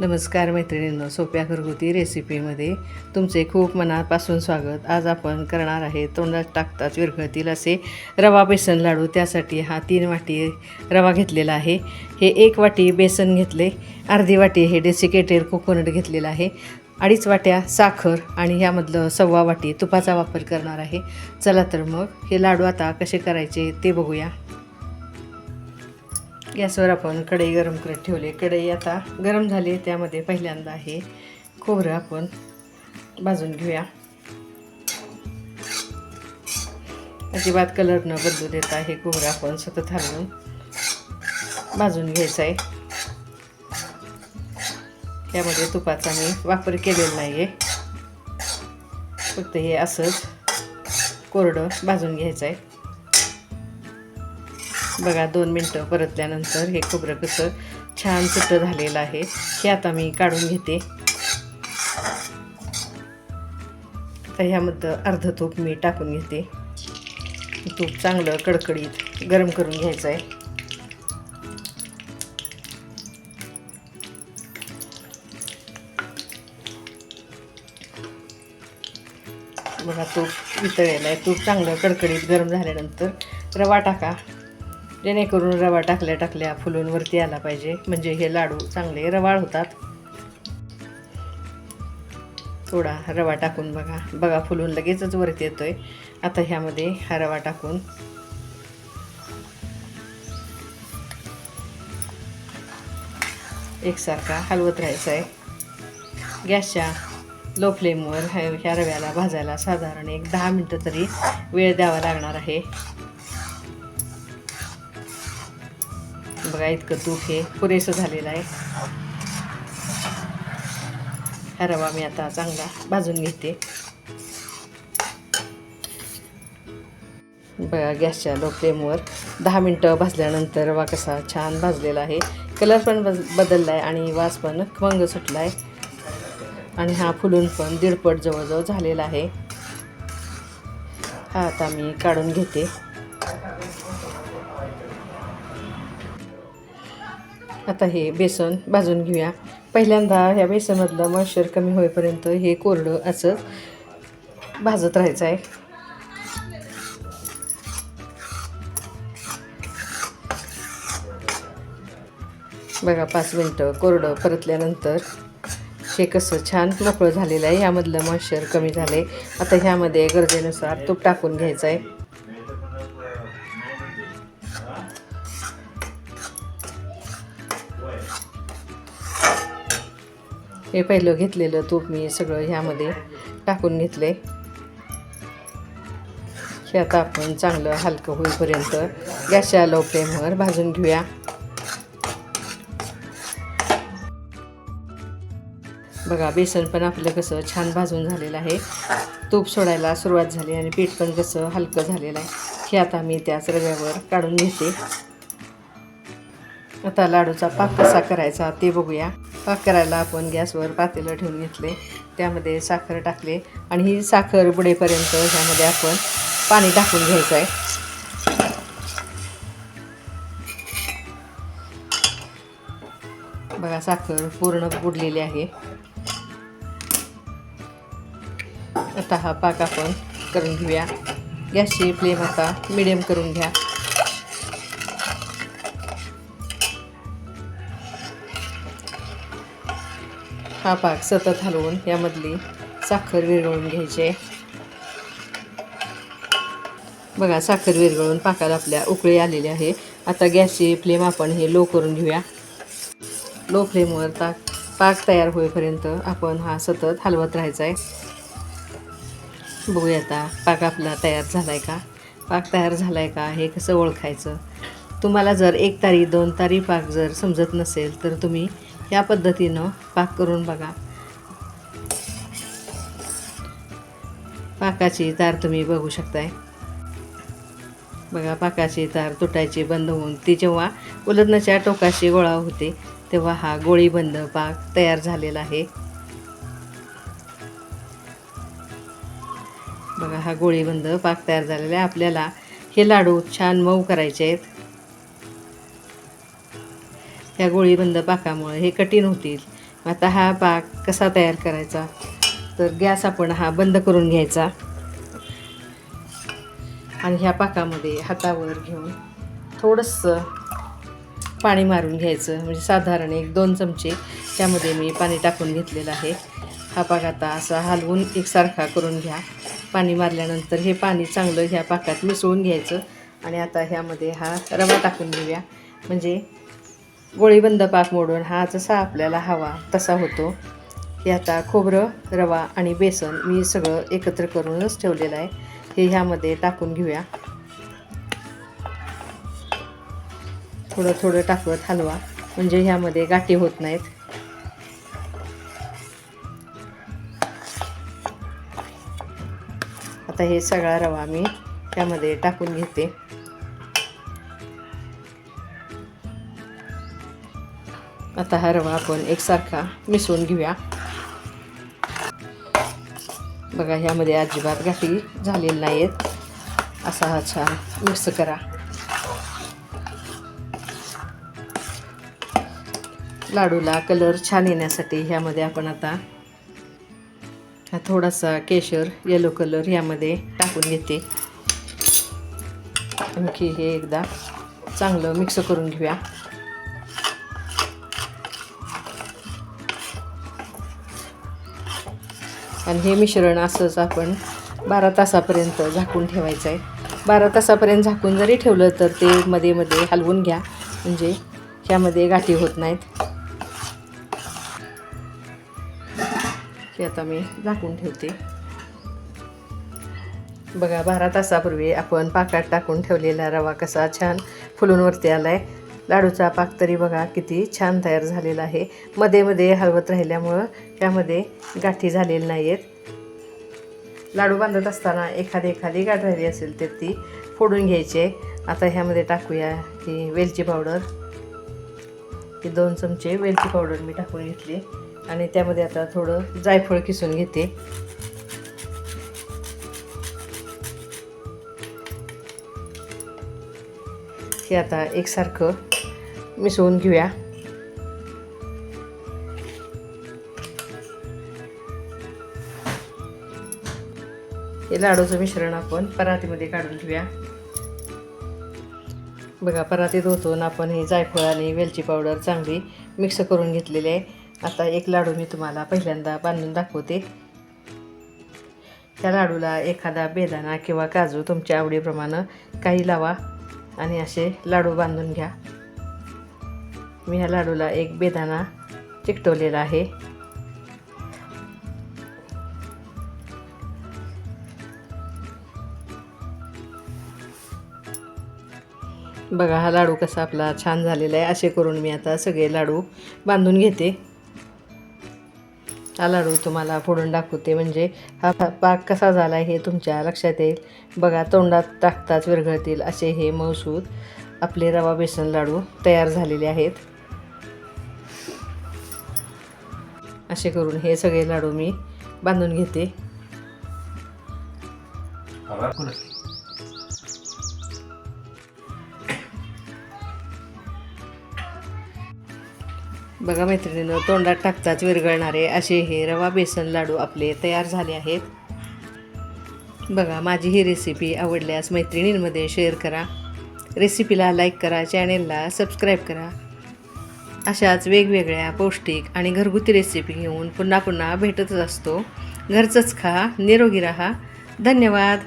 नमस्कार मैत्रिणींनो, सोप्या घरगुती रेसिपीमध्ये तुमचे खूप मनापासून स्वागत। आज आपण करणार आहे तोंडात टाकताच विरघळतील असे रवा बेसन लाडू। त्यासाठी हा 3 वाटी रवा घेतलेला आहे। हे 1 वाटी बेसन घेतले, अर्धी वाटी हे डेसिकेटेड कोकोनट घेतलेला आहे, 2.5 वाट्या साखर आणि ह्यामधलं 1/4 वाटी तुपाचा वापर करणार आहे। चला तर मग हे लाडू आता कसे करायचे ते बघूया। गॅसवर आपण कढई गरम करत ठेवली। कढई आता गरम झाली, त्यामध्ये पहिल्यांदा हे खोबरं आपण भाजून घेऊया। अजिबात कलर न बदलू देता हे खोबरं आपण सतत हलवून भाजून घ्यायचं आहे। त्यामध्ये तुपाचा मी वापर केलेला नाही आहे, फक्त हे असंच कोरडं भाजून घ्यायचं आहे। बघा 2 मिनटं परतल्यानंतर हे खोबरं कसं छान सुट्ट झालेलं आहे। हे आता मी काढून घेते। आता ह्यामध्ये अर्ध तूप मी टाकून घेते। तूप चांगलं कडकडीत गरम करून घ्यायचं आहे। बघा तूप वितळलेलं आहे। तूप चांगलं कडकडीत गरम झाल्यानंतर रवा टाका, जेणेकरून रवा टाकल्या फुलून वरती आला पाहिजे, म्हणजे हे लाडू चांगले रवाळ होतात। थोडा रवा टाकून बघा फुलून लगेचच वरती येतोय। आता ह्यामध्ये हा रवा टाकून एकसारखा हलवत राहायचा आहे। गॅसच्या लो फ्लेमवर ह्या रव्याला भाजायला साधारण 10 मिनटं तरी वेळ द्यावा लागणार आहे। बघा इतकं तूप हे पुरेसं झालेलं आहे। हा रवा मी आता चांगला भाजून घेते। बघा गॅसच्या लो फ्लेमवर 10 मिनटं भाजल्यानंतर रवा कसा छान भाजलेला आहे। कलर पण बदलला आहे आणि वास पण खमंग सुटला आहे आणि हा फुलून पण 1.5 पट जवळजवळ झालेला आहे। हा आता मी काढून घेते। आता हे बेसन भाजून घेऊया। पहिल्यांदा ह्या बेसनमधलं मॉइश्चर कमी होईपर्यंत हे कोरडं असं भाजत राहायचं आहे। बघा 5 मिनटं कोरडं परतल्यानंतर हे कसं छान मोकळं झालेलं आहे। यामधलं मॉइश्चर कमी झाले। आता ह्यामध्ये गरजेनुसार तूप टाकून घ्यायचं आहे। हे पहिलं घेतलेलं तूप मी सगळं ह्यामध्ये टाकून घेतले। हे आता आपण चांगलं हलकं होईपर्यंत गॅसच्या लो फ्लेमवर भाजून घेऊया। बघा बेसन पण आपलं कसं छान भाजून झालेलं आहे। तूप सोडायला सुरुवात झाली आणि पीठ पण कसं हलकं झालेलं आहे। हे आता मी त्याच रव्यावर काढून घेते। आता लाडूचा पाक कसा करायचा ते बघूया। पाक करायला आपण गॅसवर पातेलं ठेवून घेतले, त्यामध्ये साखर टाकले आणि ही साखर बुडेपर्यंत ह्यामध्ये आपण पाणी टाकून घ्यायचं आहे। बघा साखर पूर्ण बुडलेली आहे। आता हा पाक आपण करून घेऊया। गॅसची फ्लेम आता मीडियम करून घ्या। हा पाक सतत हलवून यामधली साखर विरघळून घ्यायची। बघा साखर विरघळून पाकाला आपल्या उकळी आलेली आहे। आता गॅसची फ्लेम आपण हे लो करून घेऊया। लो फ्लेमवर पाक तयार होईपर्यंत आपण हा सतत हलवत राहायचा आहे। बघूया आता पाक आपला तयार झाला आहे का। पाक तयार झाला आहे का हे कसं ओळखायचं। तुम्हाला जर 1 तारी 2 तारी पाक जर समजत नसेल तर तुम्ही या पद्धतीनं पाक करून बघा। पाकाची तार तुम्ही बघू शकताय। बघा पाकाची तार तुटायची बंद होऊन ती जेव्हा उलटण्याच्या टोकाशी गोळा होते तेव्हा हा गोळीबंद पाक तयार झालेला आहे। बघा हा गोळीबंद पाक तयार झालेला आहे। आपल्याला हे लाडू छान मऊ करायचे आहेत। या गोळीबंद पाकामुळे हे कठीण होतील, आता हा पाक कसा तयार करायचा, तर गॅस आपण हा बंद करून घ्यायचा आणि ह्या पाकामध्ये हातावर घेऊन थोडंसं पाणी मारून घ्यायचं. म्हणजे साधारण 1-2 चमचे त्यामध्ये मी पाणी टाकून घेतलेलं आहे. हा पाक आता असा हलवून एकसारखा करून घ्या. पाणी मारल्यानंतर हे पाणी चांगलं ह्या पाकात मिसळून घ्यायचं आणि आता ह्यामध्ये हा रवा टाकून घेऊया. म्हणजे गोळीबंद पाक मोडून हा जसा आपल्याला हवा तसा होतो. हे आता खोबरं, रवा आणि बेसन मी सगळं एकत्र करूनच ठेवलेलं आहे. हे ह्यामध्ये टाकून घेऊया. थोडं थोडं टाकत हलवा, म्हणजे ह्यामध्ये गाठी होत नाहीत. आता हे सगळा रवा मी त्यामध्ये टाकून घेते. आता हा रवा आपण एकसारखा मिसळून घेऊया. बघा ह्यामध्ये अजिबात गाठी झालेल्या नाहीत. असा हा छान मिक्स करा. लाडूला कलर छान येण्यासाठी ह्यामध्ये आपण आता हा थोडासा केशर येलो कलर ह्यामध्ये टाकून घेते. आणखी हे एकदा चांगलं मिक्स करून घेऊया. आणि हे मिश्रण असंच आपण 12 तासापर्यंत झाकून ठेवायचं आहे. 12 तासापर्यंत झाकून जरी ठेवलं तर ते मध्ये मध्ये हलवून घ्या, म्हणजे ह्यामध्ये गाठी होत नाहीत. हे आता मी झाकून ठेवते. बघा 12 तासापूर्वी आपण पाकात टाकून ठेवलेला रवा कसा छान फुलून वरती आला आहे. लाडूचा पाक तरी बघा किती छान तयार झालेला आहे. मध्ये मध्ये हलवत राहिल्यामुळं त्यामध्ये गाठी झालेल्या नाही आहेत. लाडू बांधत असताना एखादी गाठ राहिली असेल तर ती फोडून घ्यायची आहे. आता ह्यामध्ये टाकूया ही वेलची पावडर. ही 2 चमचे वेलची पावडर मी टाकून घेतली आणि त्यामध्ये आता थोडं जायफळ किसून घेते. हे आता एकसारखं मिसळून घेऊया. हे लाडूचं मिश्रण आपण परातीमध्ये काढून घेऊया. बघा परातीत ओतून आपण हे जायफळ आणि वेलची पावडर चांगली मिक्स करून घेतलेली आहे. आता एक लाडू मी तुम्हाला पहिल्यांदा बांधून दाखवते. त्या लाडूला एखादा बेदाणा किंवा काजू तुमच्या आवडीप्रमाणे काही लावा आणि असे लाडू बांधून घ्या. मी ह्या लाडूला एक बेदाणा चिकटवलेला आहे. बघा हा लाडू कसा आपला छान झालेला आहे. असे करून मी आता सगळे लाडू बांधून घेते. हा लाडू तुम्हाला फोडून दाखवते, म्हणजे हा पाक कसा झाला हे तुमच्या लक्षात येईल. बघा तोंडात टाकताच विरघळतील असे हे मऊसूद आपले रवा बेसन लाडू तयार झालेले आहेत. असे करून हे सगळे लाडू मी बांधून घेते. बघा मैत्रिणींनो, तोंडात टाकताच विरघळणारे असे हे रवा बेसन लाडू आपले तयार झाले आहेत. बघा माझी ही रेसिपी आवडल्यास मैत्रिणींमध्ये शेअर करा. रेसिपीला लाईक करा, चॅनेलला सबस्क्राईब करा. अशाच वेगवेगळ्या पौष्टिक आणि घरगुती रेसिपी घेऊन पुन्हा पुन्हा भेटतच असतो. घरचंच खा, निरोगी राहा. धन्यवाद.